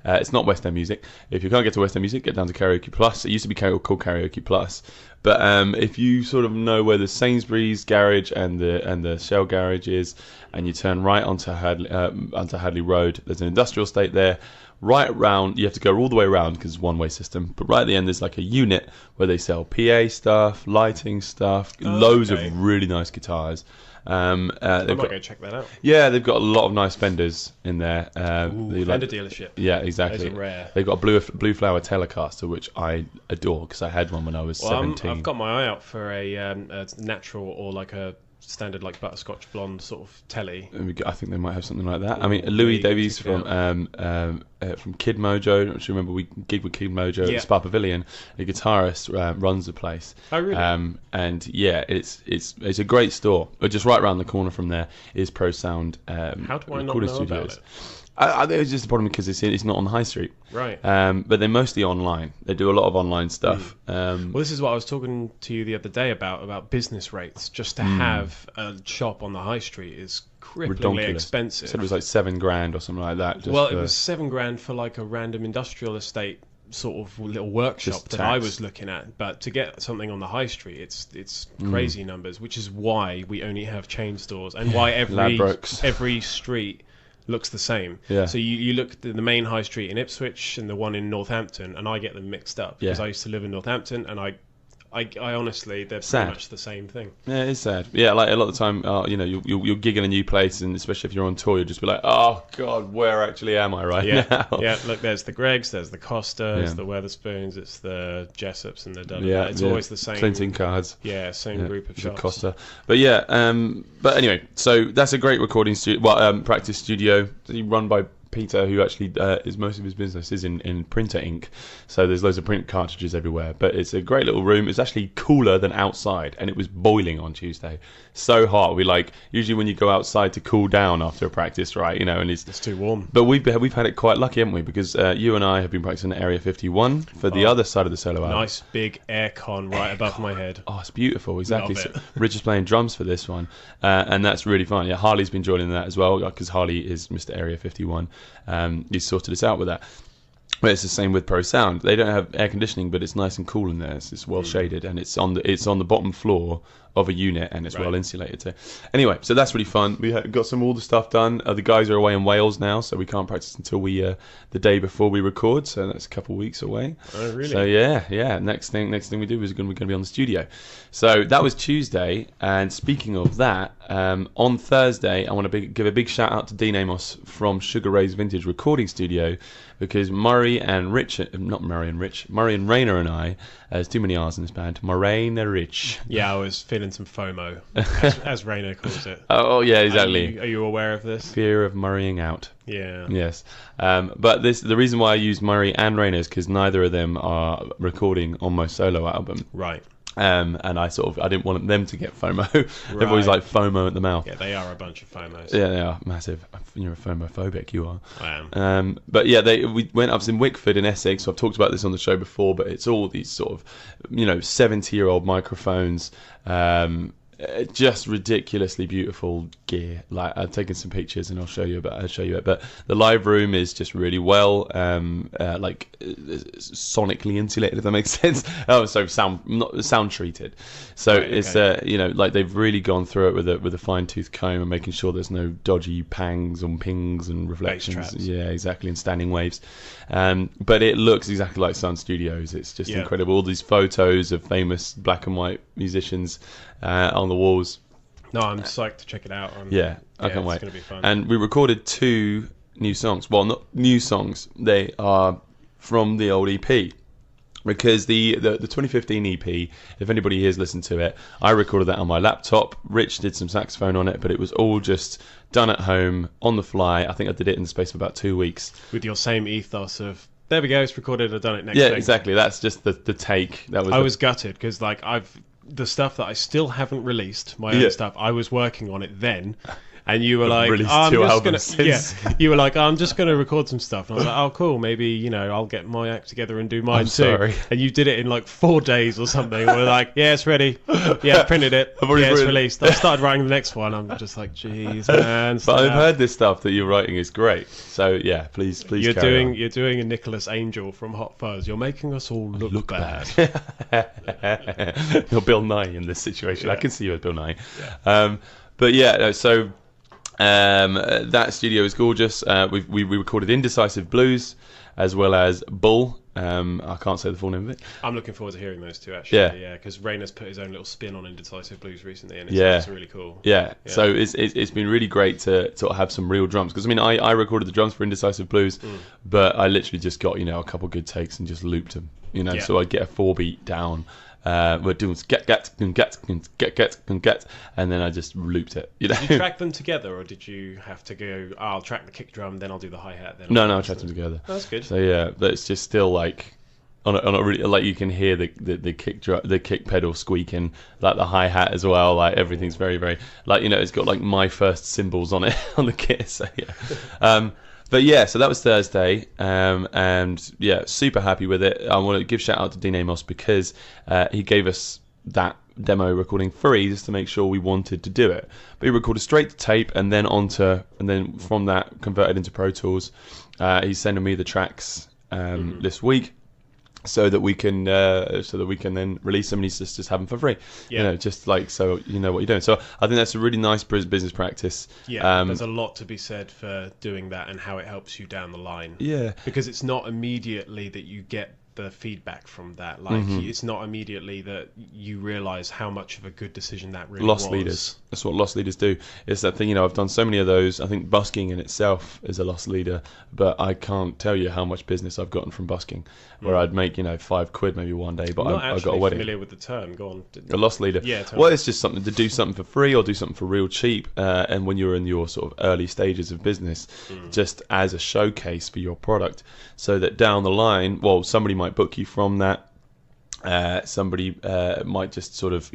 It's not West End Music. If you can't get to West End Music, get down to Karaoke Plus. It used to be called Karaoke Plus. But if you sort of know where the Sainsbury's garage and the Shell garage is, and you turn right onto Hadley Road, there's an industrial estate there. Right around, you have to go all the way around because it's a one-way system. But right at the end, there's like a unit where they sell PA stuff, lighting stuff, loads of really nice guitars. I might go check that out. Yeah, they've got a lot of nice Fenders in there. Fender dealership. Yeah, exactly. Those are rare. They've got a Blue Flower Telecaster, which I adore because I had one when I was 17. I've got my eye out for a natural or like a standard like butterscotch blonde sort of telly. I think they might have something like that. I mean, Louis Davies from Kid Mojo. Don't you remember we gigged with Kid Mojo at the Spa Pavilion? The guitarist runs the place. Oh really? And yeah, it's a great store. But just right around the corner from there is Prosound. How do I not know about it? It's just a problem because it's not on the high street. Right. But they're mostly online. They do a lot of online stuff. Well, this is what I was talking to you the other day about business rates. Just to have a shop on the high street is cripplingly expensive. I said it was like $7,000 or something like that. It was $7,000 for like a random industrial estate sort of little workshop that I was looking at. But to get something on the high street, it's crazy numbers, which is why we only have chain stores and why every street looks the same. Yeah. So you look at the main high street in Ipswich and the one in Northampton, and I get them mixed up because I used to live in Northampton, and I honestly, they're pretty much the same thing. Yeah, it's sad. Yeah, like a lot of the time, you'll gig in a new place, and especially if you're on tour, you'll just be like, oh God, where actually am I now? Yeah, look, there's the Greggs, there's the Costa, it's the Weatherspoons, it's the Jessops and the it's always the same. Clinton Cards. Yeah, same group of shops. Costa. But yeah, but anyway, so that's a great recording studio, practice studio run by Peter, who actually is most of his business is in printer ink, so there's loads of print cartridges everywhere. But it's a great little room. It's actually cooler than outside, and it was boiling on Tuesday, so hot. We usually when you go outside to cool down after a practice, right? And it's too warm. But we've had it quite lucky, haven't we? Because you and I have been practicing at Area 51 for the other side of the solo album. Nice big aircon right above my head. Oh, it's beautiful. Exactly. So Rich is playing drums for this one, and that's really fun. Yeah, Harley's been joining that as well because Harley is Mr. Area 51. He's sorted us out with that. But it's the same with Prosound. They don't have air conditioning, but it's nice and cool in there. It's well shaded, and it's on the bottom floor of a unit, and it's well insulated too. Anyway, so that's really fun. We got all the stuff done. The guys are away in Wales now, so we can't practice until the day before we record. So that's a couple of weeks away. Oh, really? So yeah. Next thing we do is we're going to be on the studio. So that was Tuesday. And speaking of that, on Thursday, I want to give a big shout out to Dean Amos from Sugar Ray's Vintage Recording Studio, because Murray and Rainer and I, there's too many R's in this band, Murray and Rich. Yeah, I was feeling some FOMO, as Rainer calls it. Oh yeah, exactly. Are you aware of this? Fear of murraying out. Yeah. Yes. But the reason why I used Murray and Rainer is because neither of them are recording on my solo album. Right. And I didn't want them to get FOMO. They've always like FOMO at the mouth. Yeah, they are a bunch of FOMOs. Yeah, they are massive. You're a FOMophobic, you are. I am. But yeah, we went up in Wickford in Essex. So I've talked about this on the show before, but it's all these sort of 70-year-old microphones. Just ridiculously beautiful gear. Like, I've taken some pictures and I'll show you it. But the live room is just really well, sonically insulated, if that makes sense. Sound treated. So it's like they've really gone through it with a fine tooth comb and making sure there's no dodgy pangs and pings and reflections. Yeah, exactly, and standing waves. But it looks exactly like Sun Studios. It's just incredible. All these photos of famous black and white musicians on the walls. No, I'm psyched to check it out. I can't wait. It's going to be fun. And we recorded 2 new songs. Well, not new songs. They are from the old EP. Because the 2015 EP, if anybody here's listened to it, I recorded that on my laptop. Rich did some saxophone on it, but it was all just done at home, on the fly. I think I did it in the space of about 2 weeks. With your same ethos of, there we go, it's recorded, I've done it next Yeah, thing. exactly. That's just the take. I was gutted, because the stuff that I still haven't released, my own stuff, I was working on it then. And you were like, you were like, I'm just going to record some stuff. And I was like, oh, cool, maybe, I'll get my act together and do mine too. Sorry. And you did it in like 4 days or something. We're like, yeah, it's ready. Yeah, I printed it. It's released. I started writing the next one. I'm just like, jeez, man. But I've heard this stuff that you're writing is great. So yeah, please You're carry on. You're doing a Nicholas Angel from Hot Fuzz. You're making us all look bad. You're Bill Nye in this situation. Yeah. I can see you as Bill Nye. Yeah. But yeah, so that studio is gorgeous. We recorded Indecisive Blues as well as Bull. I can't say the full name of it. I'm looking forward to hearing those two, actually. Yeah, because Rainer's put his own little spin on Indecisive Blues recently, and it's really cool. Yeah, so it's been really great to sort of have some real drums. Because, I recorded the drums for Indecisive Blues, but I literally just got, a couple good takes and just looped them. So I'd get a 4-beat down. We're doing get, and then I just looped it. Did you track them together, or did you have to go? I'll track the kick drum, then I'll do the hi hat. No, I tracked them together. Oh, that's good. So yeah, but it's just still like on a really, like, you can hear the kick pedal squeaking, like the hi hat as well. Like everything's very, very like it's got like my first cymbals on it on the kit. So yeah. But yeah, so that was Thursday, and yeah, super happy with it. I want to give shout out to Dean Amos because he gave us that demo recording free just to make sure we wanted to do it. But he recorded straight to tape and then from that converted into Pro Tools. He's sending me the tracks this week. So that we can then release them and just have them for free. Yeah. Just like, so you know what you're doing. So I think that's a really nice business practice. Yeah, there's a lot to be said for doing that and how it helps you down the line. Yeah. Because it's not immediately that you get the feedback from that. Like, it's not immediately that you realise how much of a good decision that really was. Lost leaders. That's what lost leaders do. It's that thing, I've done so many of those. I think busking in itself is a lost leader, but I can't tell you how much business I've gotten from busking, where I'd make, £5 maybe one day, but I got a wedding. Familiar with the term. Go on. A lost leader. Yeah. Totally. Well, it's just something to do something for free or do something for real cheap. And when you're in your sort of early stages of business, just as a showcase for your product, so that down the line, somebody might book you from that. Somebody might just sort of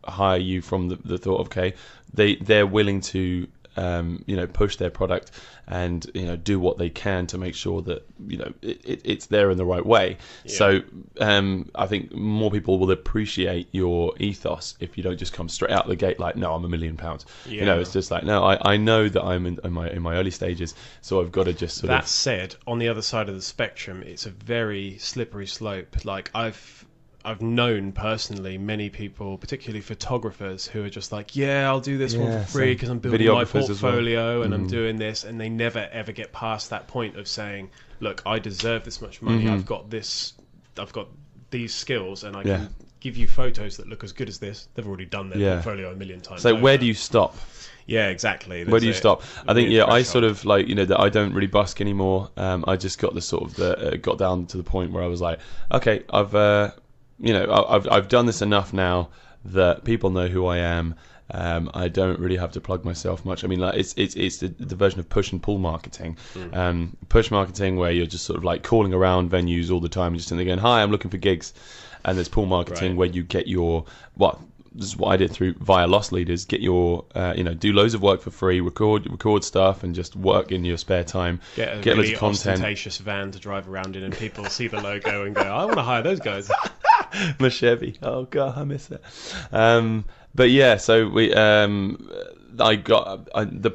hire you from the thought of, okay, they're willing to push their product and do what they can to make sure that it's there in the right way. So I think more people will appreciate your ethos if you don't just come straight out the gate like, no, I'm £1 million. It's just like, no, I know that I'm in my early stages, so I've got to just sort of. That said, on the other side of the spectrum, it's a very slippery slope. Like, I've known personally many people, particularly photographers, who are just like, yeah, I'll do this one for free because I'm building my portfolio and I'm doing this, and they never ever get past that point of saying, look, I deserve this much money. I've got these skills, and I can give you photos that look as good as this. They've already done their portfolio a million times. So where do you stop? Yeah, exactly. Where do you stop? I think I sort of like, that I don't really busk anymore. I just got the sort of got down to the point where I was like, okay, I've done this enough now that people know who I am. I don't really have to plug myself much. I mean, like it's the version of push and pull marketing. Push marketing, where you're just sort of like calling around venues all the time, and just sitting there going, "Hi, I'm looking for gigs." And there's pull marketing, where you get your This is what I did via Lost Leaders. Get your, do loads of work for free, record stuff, and just work in your spare time. Get really loads of content. Ostentatious van to drive around in, and people see the logo and go, "I want to hire those guys." My Chevy. Oh god, I miss it. But yeah, so the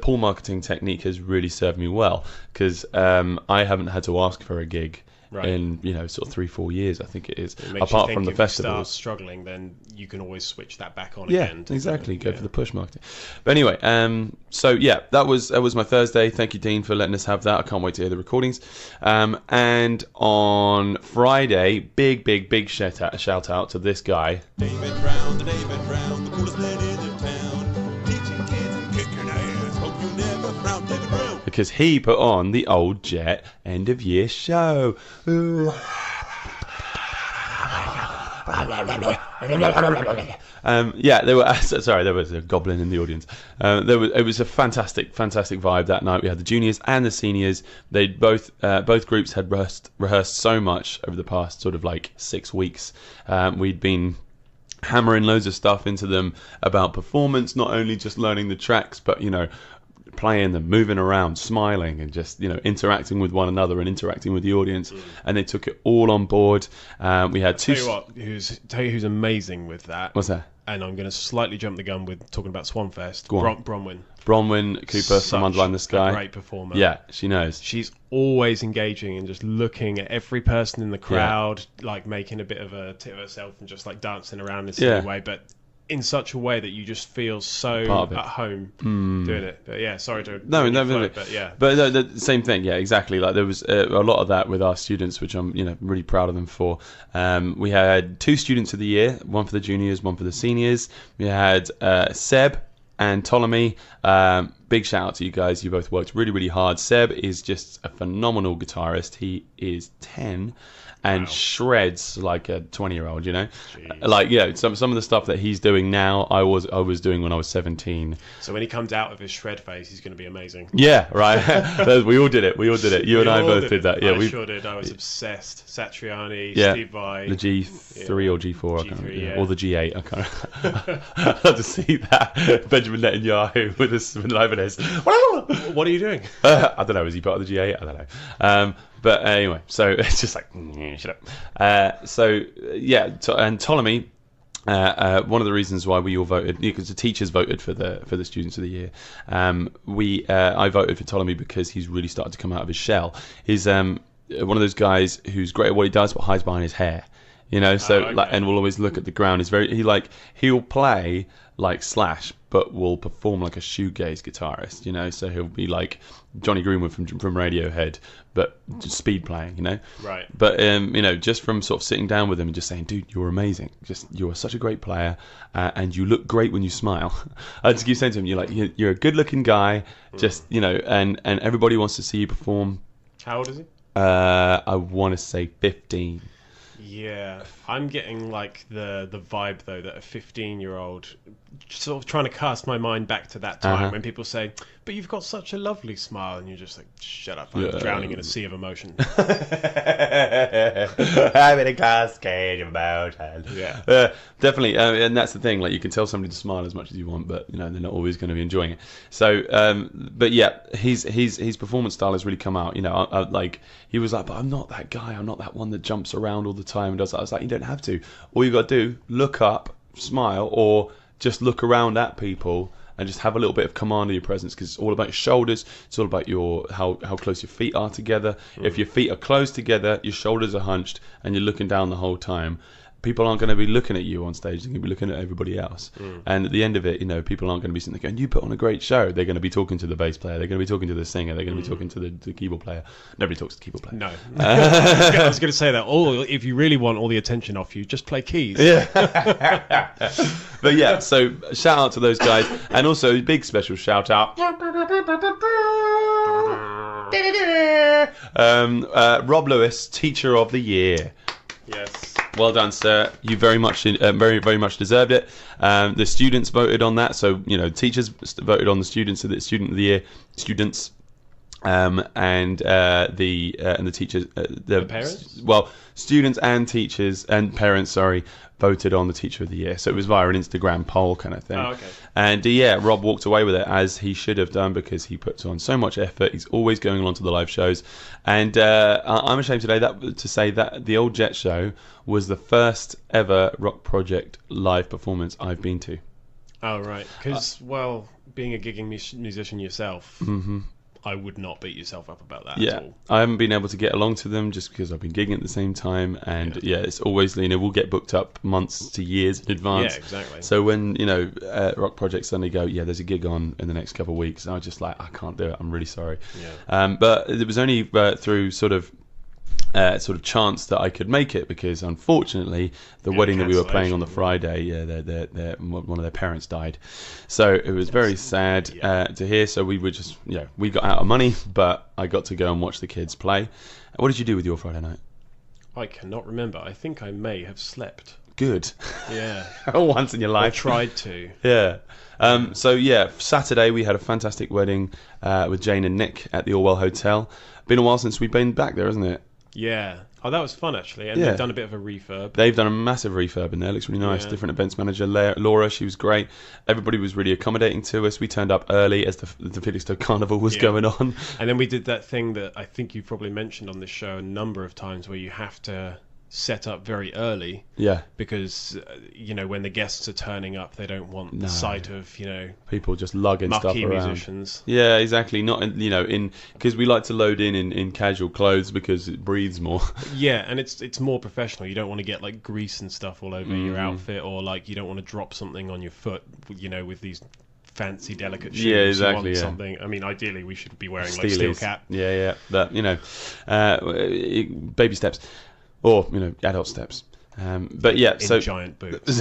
pull marketing technique has really served me well, because I haven't had to ask for a gig. In sort of 3-4 years, I think it is. Apart from the festivals, if you start struggling, then you can always switch that back on again. Yeah, exactly. Go for the push marketing. But anyway, so yeah, that was my Thursday. Thank you, Dean, for letting us have that. I can't wait to hear the recordings. And on Friday, big shout out to this guy, David Brown, the coolest man in the town, teaching kids and kicking ass. Hope you never frown, David Brown. Because he put on the Old Jet end of year show. There was a goblin in the audience. It was a fantastic vibe that night. We had the juniors and the seniors. They both groups had rehearsed so much over the past sort of like 6 weeks. We'd been hammering loads of stuff into them about performance, not only just learning the tracks, but playing them, moving around, smiling, and just interacting with one another and interacting with the audience. And they took it all on board. We had two. Tell you who's amazing with that. What's that? And I'm going to slightly jump the gun with talking about Swanfest. Bronwyn Cooper from Underline The Sky. A great performer. Yeah, she knows. She's always engaging and just looking at every person in the crowd, like making a bit of a tit of herself and just like dancing around in a silly way, but in such a way that you just feel so at home doing it. But yeah, sorry to but yeah. But the same thing, yeah, exactly. Like there was a lot of that with our students, which I'm really proud of them for. We had 2 students of the year, one for the juniors, one for the seniors. We had Seb and Ptolemy. Big shout out to you guys. You both worked really, really hard. Seb is just a phenomenal guitarist. He is 10 and shreds like a 20-year-old, Like, some of the stuff that he's doing now, I was doing when I was 17. So when he comes out of his shred phase, he's going to be amazing. Yeah, right. We all did it. You and I both did that. Yeah, I sure did. I was obsessed. Satriani, Steve Vai. The G3 or G4, G3, or the G8. I can't. I'd love to see that. Benjamin Netanyahu with his live in his. What are you doing? I don't know. Is he part of the G8? I don't know. But anyway, so it's just like, shut up. And Ptolemy, one of the reasons why we all voted, because the teachers voted for the students of the year. I voted for Ptolemy because he's really started to come out of his shell. He's one of those guys who's great at what he does, but hides behind his hair. And will always look at the ground. He'll play like Slash, but will perform like a shoegaze guitarist. So he'll be like Johnny Greenwood from Radiohead, but just speed playing. Right. But just from sort of sitting down with him and just saying, dude, you're amazing. You're such a great player, and you look great when you smile. I just keep saying to him, you're a good-looking guy. And everybody wants to see you perform. How old is he? I want to say 15. Yeah, I'm getting like the vibe though that a 15-year-old, sort of trying to cast my mind back to that time when people say, "But you've got such a lovely smile," and you're just like, "Shut up! I'm drowning in a sea of emotion." I'm in a cascade of emotion. Yeah, definitely, and that's the thing. Like you can tell somebody to smile as much as you want, but they're not always going to be enjoying it. So, but yeah, his performance style has really come out. Like he was like, "But I'm not that guy. I'm not that one that jumps around all the time and does that." I was like, "You don't have to. All you got to do, look up, smile, or just look around at people and just have a little bit of command of your presence, because it's all about your shoulders. It's all about how close your feet are together. If your feet are close together, your shoulders are hunched, and you're looking down the whole time, people aren't going to be looking at you on stage. They're going to be looking at everybody else. And at the end of it, people aren't going to be sitting there going, you put on a great show. They're going to be talking to the bass player. They're going to be talking to the singer. They're going to be talking to the keyboard player. Nobody talks to the keyboard player. No. I was going to say that. Or if you really want all the attention off you, just play keys. Yeah. But yeah, so shout out to those guys. And also, big special shout out. Rob Lewis, Teacher of the Year. Yes. Well done, sir. You very much deserved it. The students voted on that, so teachers voted on the students of the Student of the Year, students, and the teachers, the parents. Well, students and teachers and parents, sorry, voted on the Teacher of the Year. So it was via an Instagram poll kind of thing. Oh, okay. And Rob walked away with it, as he should have done, because he puts on so much effort. He's always going along to the live shows. And I'm ashamed today to say that the Old Jet Show was the first ever Rock Project live performance I've been to. Oh, right. Because, being a gigging musician yourself, I would not beat yourself up about that at all. I haven't been able to get along to them just because I've been gigging at the same time, and it's always we'll get booked up months to years in advance. Yeah, exactly. So when Rock Project suddenly go, there's a gig on in the next couple of weeks, and I was just like, I can't do it. I'm really sorry. Yeah. But it was only through sort of chance that I could make it, because unfortunately the wedding that we were playing on the Friday, one of their parents died, so it was very sad to hear. So we were just we got out of money, but I got to go and watch the kids play. What did you do with your Friday night? I cannot remember. I think I may have slept. Good. Yeah. Once in your life. I tried to. Yeah. Saturday we had a fantastic wedding with Jane and Nick at the Orwell Hotel. Been a while since we've been back there, hasn't it? Yeah. Oh, that was fun, actually. And they've done a bit of a refurb. They've done a massive refurb in there. It looks really nice. Different events manager, Laura, she was great. Everybody was really accommodating to us. We turned up early as the Felixstowe Carnival was going on. And then we did that thing that I think you've probably mentioned on this show a number of times, where you have to set up very early. Yeah. Because, when the guests are turning up, they don't want the sight of, people just lugging stuff around. musicians. Yeah, exactly. Not because we like to load in casual clothes because it breathes more. Yeah, and it's more professional. You don't want to get like grease and stuff all over your outfit, or like you don't want to drop something on your foot, with these fancy, delicate shoes. Yeah, exactly. You want something. I mean, ideally, we should be wearing like steel cap. Yeah. But baby steps. Or, adult steps. But yeah, in giant boots.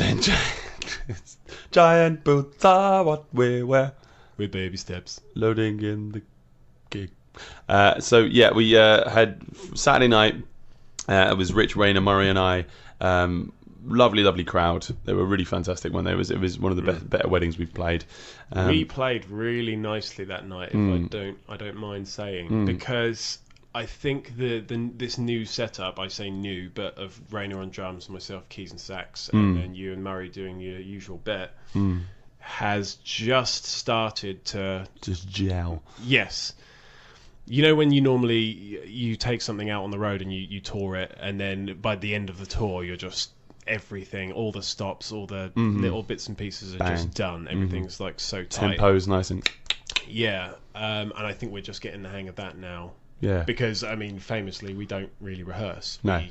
Giant boots are what we wear. With baby steps. Loading in the gig. We had Saturday night. It was Rich, Rainer, Murray and I. Lovely crowd. They were really fantastic when it was one of the better weddings we've played. We played really nicely that night, if I don't mind saying, because I think this new setup, I say new, but of Rainer on drums, myself, keys and sax, and then you and Murray doing your usual bit, has just started to just gel. Yes. When you take something out on the road and you tour it, and then by the end of the tour, you're just everything, all the stops, all the little bits and pieces are just done. Everything's like so tight. Tempo's nice and and I think we're just getting the hang of that now. Yeah. Because, I mean, famously, we don't really rehearse. No.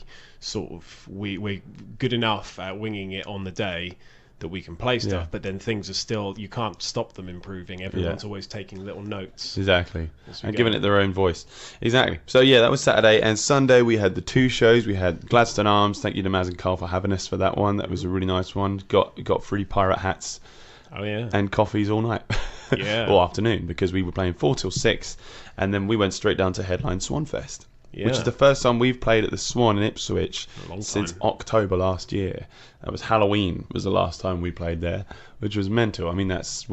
We're good enough at winging it on the day that we can play stuff, but then things are still, you can't stop them improving. Everyone's always taking little notes. Exactly. And giving it their own voice. Exactly. So, that was Saturday. And Sunday, we had the two shows. We had Gladstone Arms. Thank you to Maz and Carl for having us for that one. That was a really nice one. Got free pirate hats. Oh, yeah. And coffees all night. Or afternoon, because we were playing 4 till 6, and then we went straight down to headline Swanfest, which is the first time we've played at the Swan in Ipswich since October last year. That was Halloween was the last time we played there, which was mental. I mean, that's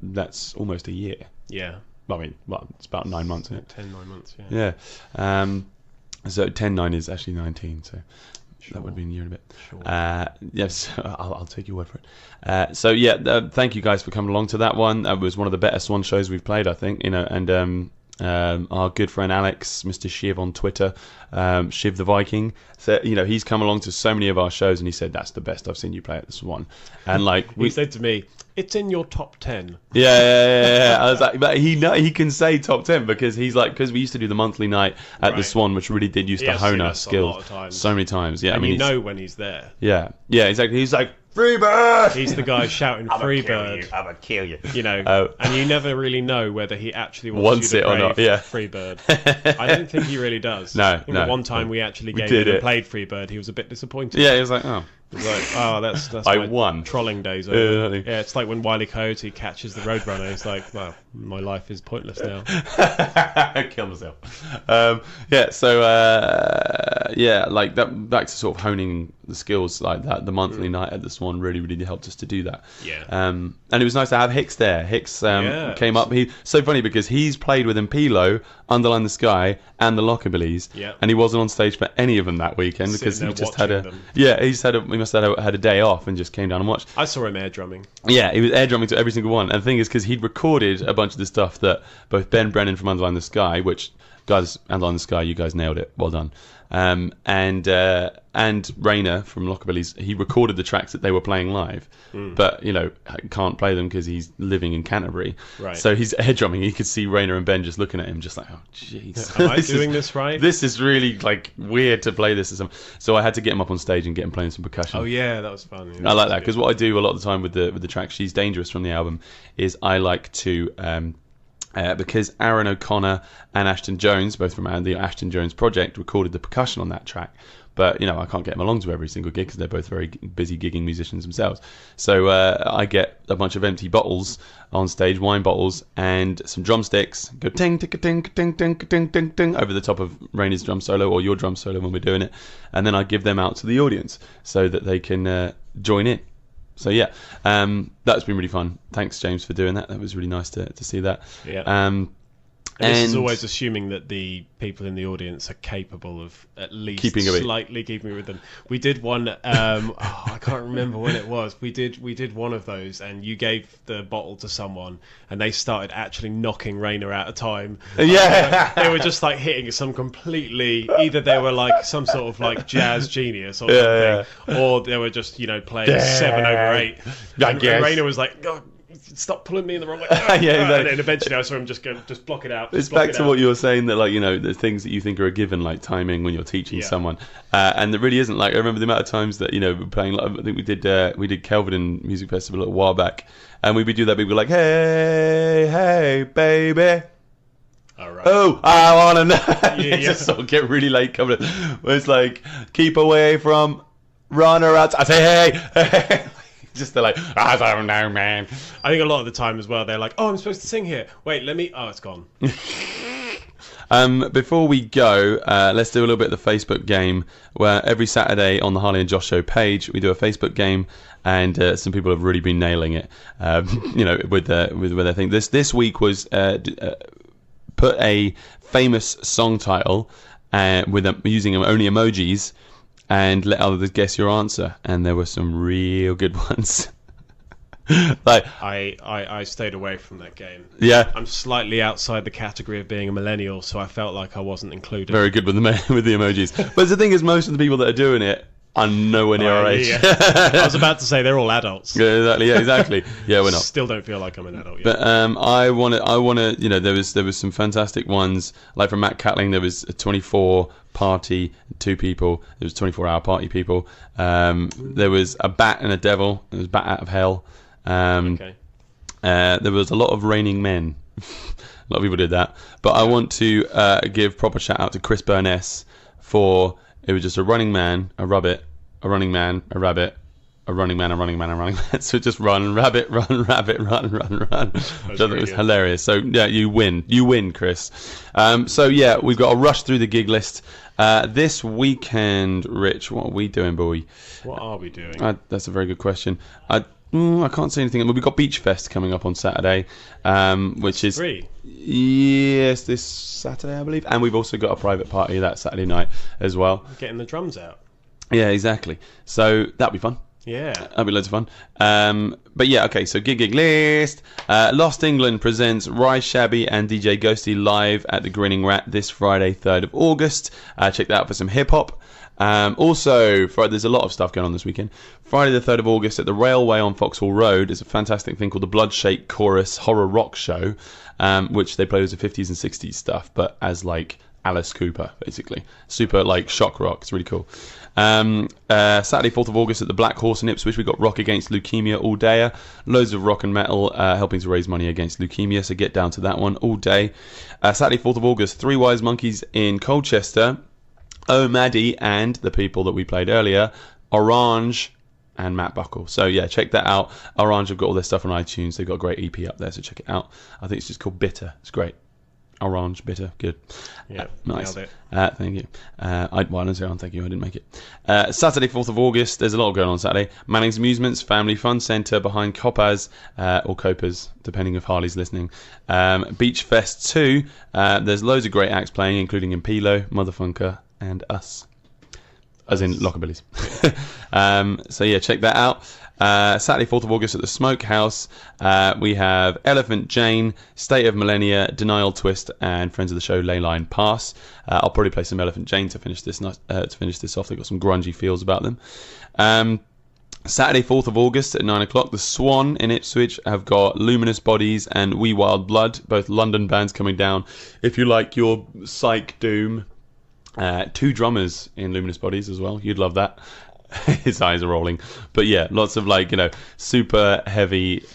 that's almost a year. Yeah. I mean, it's about 9 months, isn't it? 9 months, yeah. So 10-9 is actually 19, so that would be a year and a bit. Sure. Yes, I'll take your word for it. Thank you guys for coming along to that one. That was one of the better Swan shows we've played, I think. And Our good friend Alex, Mr. Shiv on Twitter, Shiv the Viking, said, he's come along to so many of our shows, and he said that's the best I've seen you play at the Swan. And he said to me, "It's in your top 10." Yeah. I was like, but he can say top 10 because he's like, because we used to do the monthly night at the Swan, which really did used to hone our skills so many times. Yeah, and when he's there. Yeah, exactly. He's like, Freebird! He's the guy shouting Freebird. I'm gonna kill you. And you never really know whether he actually wants you to it or not. Yeah, Freebird. I don't think he really does. No. The one time we actually gave him and played Freebird, he was a bit disappointed. Yeah, he was like, oh. It was like, that's I my won. trolling days over. Yeah, it's like when Wile E. Coyote catches the Roadrunner. It's like, well, my life is pointless now. Kill myself. Like that. Back to sort of honing the skills like that. The monthly night at the Swan really helped us to do that. Yeah. And it was nice to have Hicks there. Hicks came up. He's so funny because he's played with Impilo, Underline The Sky, and the Lockerbillies. Yeah. And he wasn't on stage for any of them that weekend because he just had he must have had a day off and just came down and watched. I saw him air drumming. Yeah, he was air drumming to every single one. And the thing is, because he'd recorded a bunch of the stuff that both Ben Brennan from Underline The Sky, which, guys, Underline The Sky, you guys nailed it. Well done. And Rayner from Lockerbillies, he recorded the tracks that they were playing live, but can't play them because he's living in Canterbury. Right. So he's air drumming. He could see Rayner and Ben just looking at him, just like, oh jeez, am I doing this right? This is really like weird to play this. So I had to get him up on stage and get him playing some percussion. Oh yeah, that was fun. Yeah, I like that because what I do a lot of the time with the track "She's Dangerous" from the album is I like to. Because Aaron O'Connor and Ashton Jones, both from the Ashton Jones Project, recorded the percussion on that track. But, I can't get them along to every single gig because they're both very busy gigging musicians themselves. So I get a bunch of empty bottles on stage, wine bottles, and some drumsticks, go ting, ting, ting, ting, ting, ting, ting, ting, over the top of Rainer's drum solo or your drum solo when we're doing it. And then I give them out to the audience so that they can join in. So yeah, that's been really fun. Thanks, James, for doing that. That was really nice to see that. Yeah. And this is always assuming that the people in the audience are capable of at least slightly keeping with them. We did one. I can't remember when it was. We did one of those, and you gave the bottle to someone, and they started actually knocking Rayner out of time. Yeah, they were just like hitting some completely. Either they were like some sort of like jazz genius or something, or they were just playing 7 over 8. And Rayner was like, God, stop pulling me in the wrong way. And then eventually I saw him just block it out. It's back to what you were saying, that the things that you think are a given, like timing when you're teaching someone, and there really isn't. Like I remember the amount of times that playing. I think we did Kelvin and Music Festival a while back, and we would do that. We'd be like, hey, baby. All right. Oh, I wanna know. Just sort of get really late coming. It's like keep away from runner-ups. I say hey. Just they're like, I don't know, man. I think a lot of the time as well, they're like, oh, I'm supposed to sing here. Wait, let me. Oh, it's gone. Before we go, let's do a little bit of the Facebook game, where every Saturday on the Harley and Josh Show page, we do a Facebook game, and some people have really been nailing it. With their thing. This week was put a famous song title with using only emojis. And let others guess your answer, and there were some real good ones. Like I stayed away from that game. Yeah, I'm slightly outside the category of being a millennial, so I felt like I wasn't included. Very good with the emojis. But the thing is, most of the people that are doing it are nowhere near our age. Yeah. I was about to say they're all adults. Yeah, exactly. Yeah, we're not. Still don't feel like I'm an adult yet. But I want to. There was some fantastic ones. Like from Matt Catling, there was a 24 party, 2 people. There was 24-hour party people. There was a bat and a devil. There was Bat Out of Hell. Okay. There was a lot of raining men. A lot of people did that. But I want to give proper shout out to Chris Burness for. It was just a running man, a rabbit, a running man, a rabbit, a running man, a running man, a running man. So just run, rabbit, run. Which I thought was hilarious. So yeah, you win, Chris. So yeah, we've got to rush through the gig list. This weekend, Rich, what are we doing, boy? What are we doing? That's a very good question. I can't say anything. We've got Beachfest coming up on Saturday, which is free. Yes, this Saturday, I believe. And we've also got a private party that Saturday night as well. Getting the drums out. Yeah, exactly. So that'll be fun. Yeah. That'll be loads of fun. But yeah, okay, so gig list. Lost England presents Rye Shabby and DJ Ghosty live at the Grinning Rat this Friday, 3rd of August. Check that out for some hip-hop. Also, there's a lot of stuff going on this weekend. Friday the 3rd of August at the Railway on Foxhall Road is a fantastic thing called the Bloodshake Chorus Horror Rock Show, which they play as the 50s and 60s stuff, but as like Alice Cooper, basically. Super like shock rock. It's really cool. Saturday 4th of August at the Black Horse in Ipswich, we've got Rock Against Leukemia all day. Loads of rock and metal helping to raise money against leukemia, so get down to that one all day. Saturday 4th of August, Three Wise Monkeys in Colchester. Oh Maddie and the people that we played earlier, Oranje and Matt Buckle. So yeah, check that out. Oranje have got all their stuff on iTunes. They've got a great EP up there, so check it out. I think it's just called Bitter. It's great. Orange, bitter, good. Yeah, nice. Nailed it. Thank you. I didn't say thank you. I didn't make it. Saturday, 4th of August. There's a lot going on Saturday. Manning's Amusements Family Fun Centre behind Coppers or Copers, depending if Harley's listening. Beachfest 2. There's loads of great acts playing, including Impilo, Motherfunker, and us, as in Lockerbillies. So yeah, check that out. Saturday 4th of August at the Smokehouse, we have Elephant Jane, State of Millennia, Denial Twist, and friends of the show Leyline Pass. I'll probably play some Elephant Jane to finish this off. They've got some grungy feels about them. Saturday 4th of August at 9 o'clock, the Swan in Ipswich have got Luminous Bodies and We Wild Blood, both London bands coming down. If you like your psych doom, 2 drummers in Luminous Bodies as well. You'd love that. His eyes are rolling. But yeah, lots of super heavy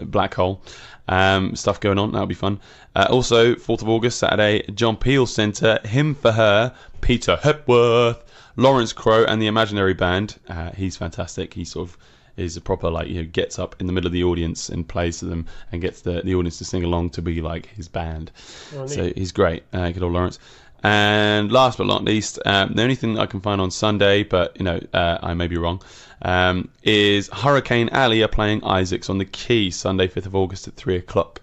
black hole stuff going on. That'll be fun. Also, 4th of August, Saturday, John Peel Centre, Him for Her, Peter Hepworth, Lawrence Crowe and the Imaginary Band. He's fantastic. He sort of is a proper gets up in the middle of the audience and plays to them and gets the audience to sing along to be like his band. So he's great. Good old Lawrence. And last but not least, the only thing that I can find on Sunday, but I may be wrong, is Hurricane Alley are playing Isaacs on the Quay Sunday 5th of August at 3 o'clock.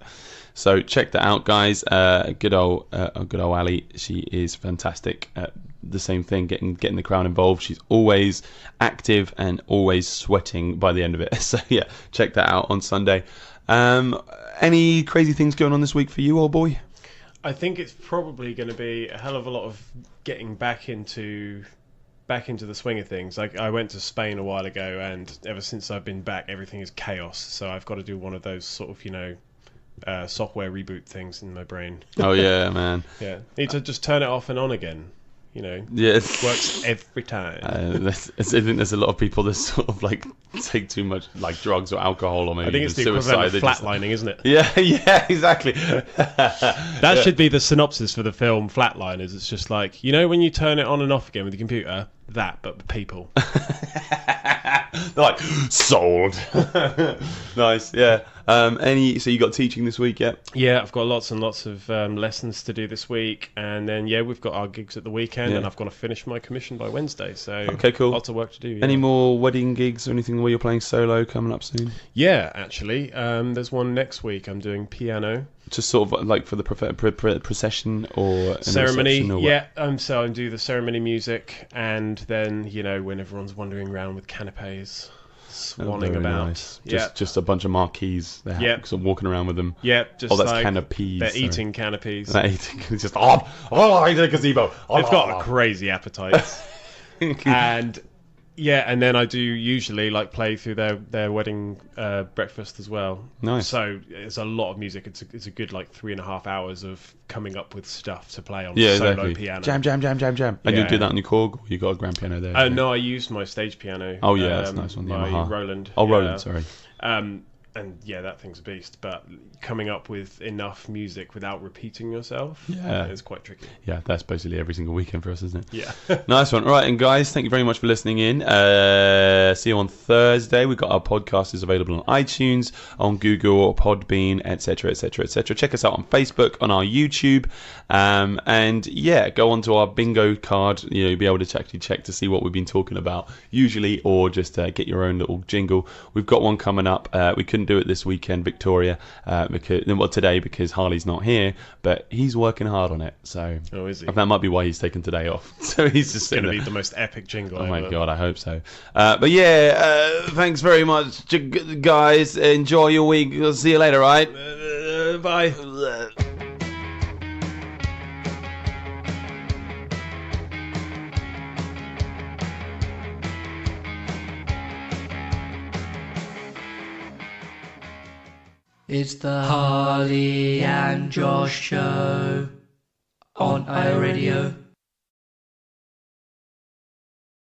So check that out, guys. Good old Ali. She is fantastic at the same thing, getting the crowd involved. She's always active and always sweating by the end of it. So yeah, check that out on Sunday. Any crazy things going on this week for you, old boy? I think it's probably going to be a hell of a lot of getting back into the swing of things. Like, I went to Spain a while ago, and ever since I've been back, everything is chaos. So I've got to do one of those sort of software reboot things in my brain. Oh yeah, man. Yeah, need to just turn it off and on again. Yeah, it works every time. I think there's a lot of people that sort of take too much drugs or alcohol, or maybe I think it's the suicide. equivalent of flatlining, isn't it? Yeah, exactly. That should be the synopsis for the film Flatliners. It's just when you turn it on and off again with the computer, but with people. They're sold. Nice, yeah. So you got teaching this week, yeah? Yeah, I've got lots and lots of lessons to do this week, and then we've got our gigs at the weekend, and I've got to finish my commission by Wednesday. So okay, cool. Lots of work to do. Yeah. Any more wedding gigs or anything where you're playing solo coming up soon? Yeah, actually, there's one next week. I'm doing piano. Just sort of for the procession or ceremony, or yeah. So I do the ceremony music, and then when everyone's wandering around with canapes, swanning about. Nice. Just a bunch of marquees. They're sort of walking around with them. Yeah, just that's canapes. They're eating canapes. They're eating. It's just I need a gazebo. They've got a crazy appetite. And then I do usually play through their wedding breakfast as well. Nice. So it's a lot of music. It's a good 3.5 hours of coming up with stuff to play on solo piano. Jam. And you do that on your Korg? Or you got a grand piano there? No, I used my stage piano. Oh yeah, that's a nice one. My Roland. Oh, Roland, sorry. And that thing's a beast, but coming up with enough music without repeating yourself is quite tricky. Yeah, that's basically every single weekend for us, isn't it? Yeah. Nice one. All right, and guys, thank you very much for listening in. See you on Thursday. We've got our podcast is available on iTunes, on Google, Podbean, etc., etc., etc. Check us out on Facebook, on our YouTube, and go onto our bingo card. You'll be able to actually check to see what we've been talking about usually, or just get your own little jingle. We've got one coming up. We couldn't couldn't do it this weekend, Victoria, today because Harley's not here, but he's working hard on it. So is he? that might be why he's taken today off. So he's just going to be the most epic jingle. Oh my God, I hope so. But yeah, thanks very much, guys. Enjoy your week. I'll see you later, right? Bye. It's the Harley and Josh Show on iRadio.